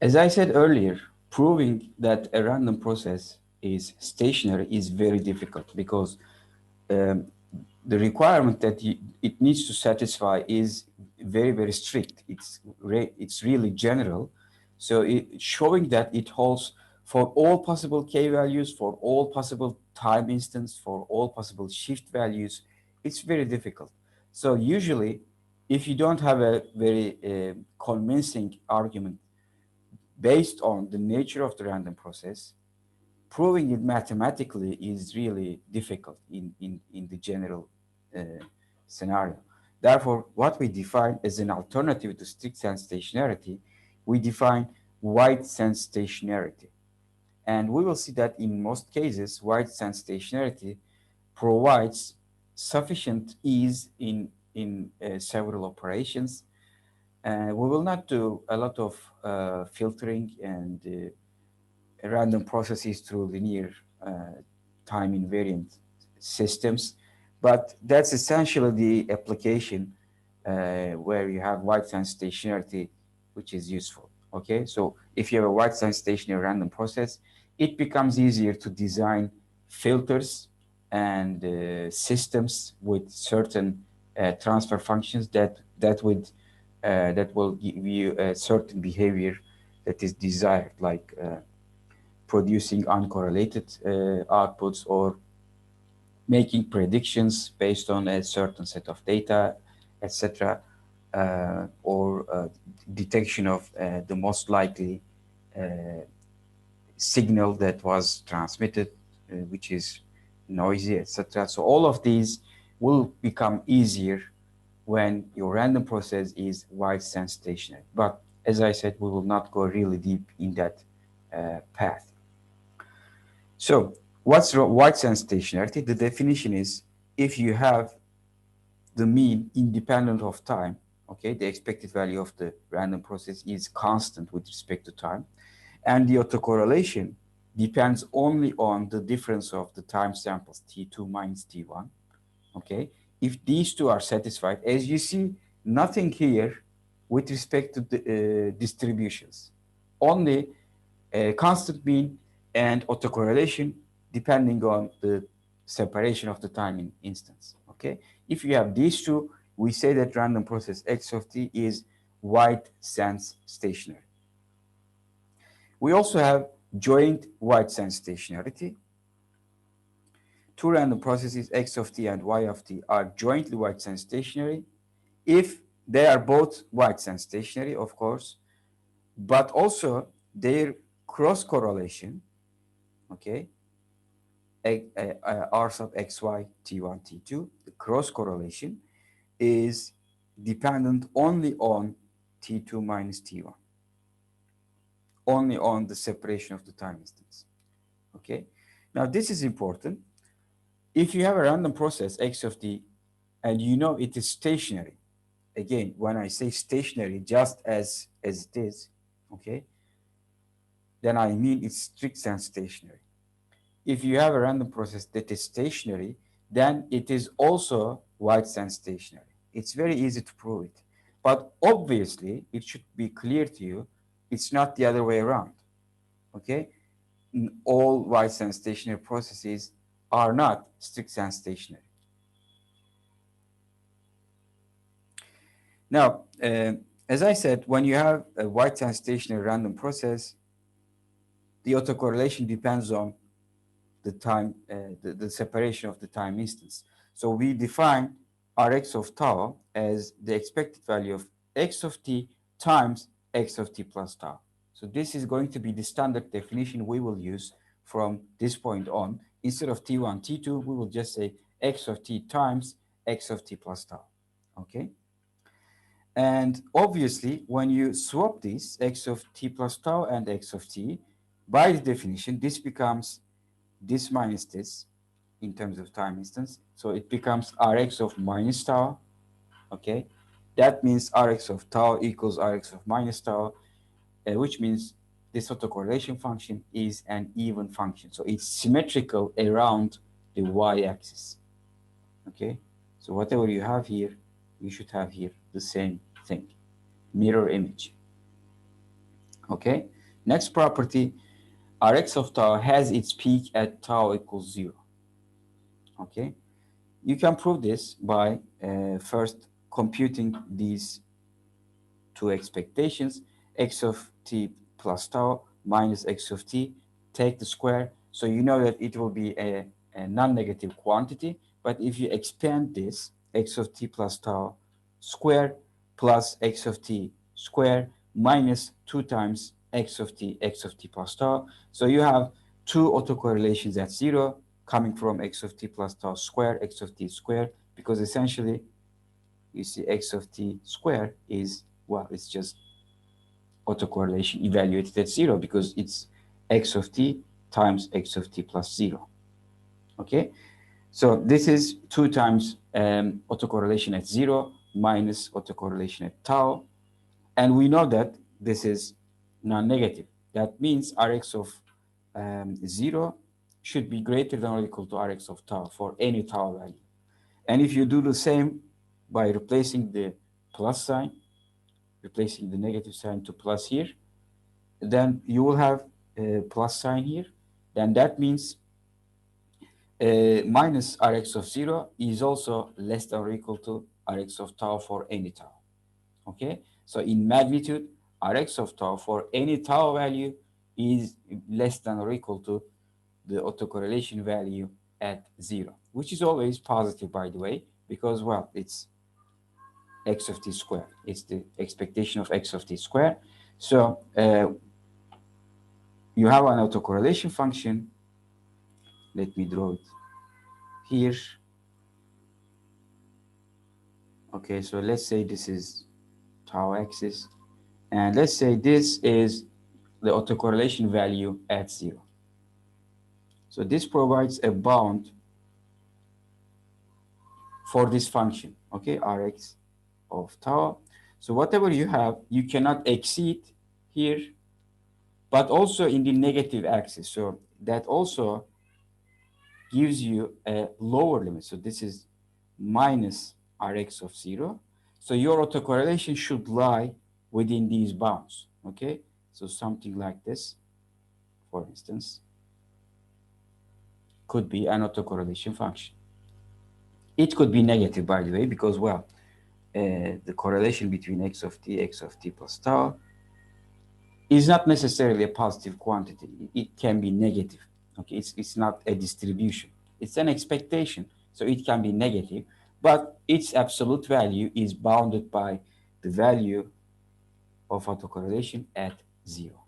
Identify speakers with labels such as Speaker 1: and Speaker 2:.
Speaker 1: As I said earlier, proving that a random process is stationary is very difficult because um, the requirement that it needs to satisfy is very, very strict. It's really general. So showing that it holds for all possible k values, for all possible time instance, for all possible shift values, it's very difficult. So usually, if you don't have a very convincing argument based on the nature of the random process, proving it mathematically is really difficult in the general uh, scenario. Therefore, what we define as an alternative to strict sense stationarity, we define wide sense stationarity. And we will see that in most cases, wide sense stationarity provides sufficient ease in several operations. We will not do a lot of filtering and random processes through linear uh, time invariant systems. But that's essentially the application where you have wide sense stationarity, which is useful. Okay, so if you have a wide sense stationary random process, it becomes easier to design filters and systems with certain transfer functions that will give you a certain behavior that is desired, like producing uncorrelated outputs or making predictions based on a certain set of data, etc., or detection of the most likely uh, signal that was transmitted, which is noisy, etc. So all of these will become easier when your random process is wide sense stationary. But as I said, we will not go really deep in that path. So what's wide sense stationarity? The definition is if you have the mean independent of time, okay, the expected value of the random process is constant with respect to time, and the autocorrelation depends only on the difference of the time samples, T2 minus T1, okay? If these two are satisfied, as you see, nothing here with respect to the distributions, only constant mean and autocorrelation depending on the separation of the time in instance. Okay, if you have these two, we say that random process x of t is wide sense stationary. We also have joint wide sense stationarity. Two random processes x of t and y of t are jointly wide sense stationary if they are both wide sense stationary, of course, but also their cross correlation, okay, r sub xy t1 t2, the cross correlation is dependent only on t2 minus t1, only on the separation of the time instance. Okay, now this is important. If you have a random process x of t and you know it is stationary, again, when I say stationary just as it is, okay, then I mean it's strict sense stationary. If you have a random process that is stationary, then it is also wide sense stationary. It's very easy to prove it. But obviously, it should be clear to you, it's not the other way around. Okay? All wide sense stationary processes are not strict sense stationary. Now, as I said, when you have a wide sense stationary random process, the autocorrelation depends on the time, the separation of the time instance. So we define Rx of tau as the expected value of x of t times x of t plus tau. So this is going to be the standard definition we will use from this point on. Instead of t1, t2, we will just say x of t times x of t plus tau, okay? And obviously, when you swap these, x of t plus tau and x of t, by the definition, this becomes this minus this in terms of time instance. So it becomes Rx of minus tau, okay? That means Rx of tau equals Rx of minus tau, which means this autocorrelation function is an even function. So it's symmetrical around the y-axis, okay? So whatever you have here, you should have here the same thing, mirror image, okay? Next property, Rx of tau has its peak at tau equals 0. Okay, you can prove this by first computing these two expectations, x of t plus tau minus x of t, take the square. So you know that it will be a non-negative quantity, but if you expand this, x of t plus tau square plus x of t square minus 2 times x of t plus tau. So you have two autocorrelations at 0 coming from x of t plus tau square, x of t square, because essentially you see x of t square is, well, it's just autocorrelation evaluated at 0 because it's x of t times x of t plus 0. Okay, so this is 2 times autocorrelation at 0 minus autocorrelation at tau. And we know that this is non-negative. That means Rx of 0 should be greater than or equal to Rx of tau for any tau value. And if you do the same by replacing the plus sign, replacing the negative sign to plus here, then you will have a plus sign here. Then that means minus Rx of 0 is also less than or equal to Rx of tau for any tau. Okay, so in magnitude, Rx of tau for any tau value is less than or equal to the autocorrelation value at 0, which is always positive, by the way, because, well, it's x of t squared. It's the expectation of x of t squared. So you have an autocorrelation function. Let me draw it here. Okay, so let's say this is tau axis, and let's say this is the autocorrelation value at 0. So this provides a bound for this function, okay, Rx of tau. So whatever you have, you cannot exceed here, but also in the negative axis. So that also gives you a lower limit. So this is minus Rx of 0. So your autocorrelation should lie within these bounds, okay? So something like this, for instance, could be an autocorrelation function. It could be negative, by the way, because, well, the correlation between x of t plus tau is not necessarily a positive quantity. It can be negative. Okay, it's not a distribution. It's an expectation, so it can be negative, but its absolute value is bounded by the value of autocorrelation at 0.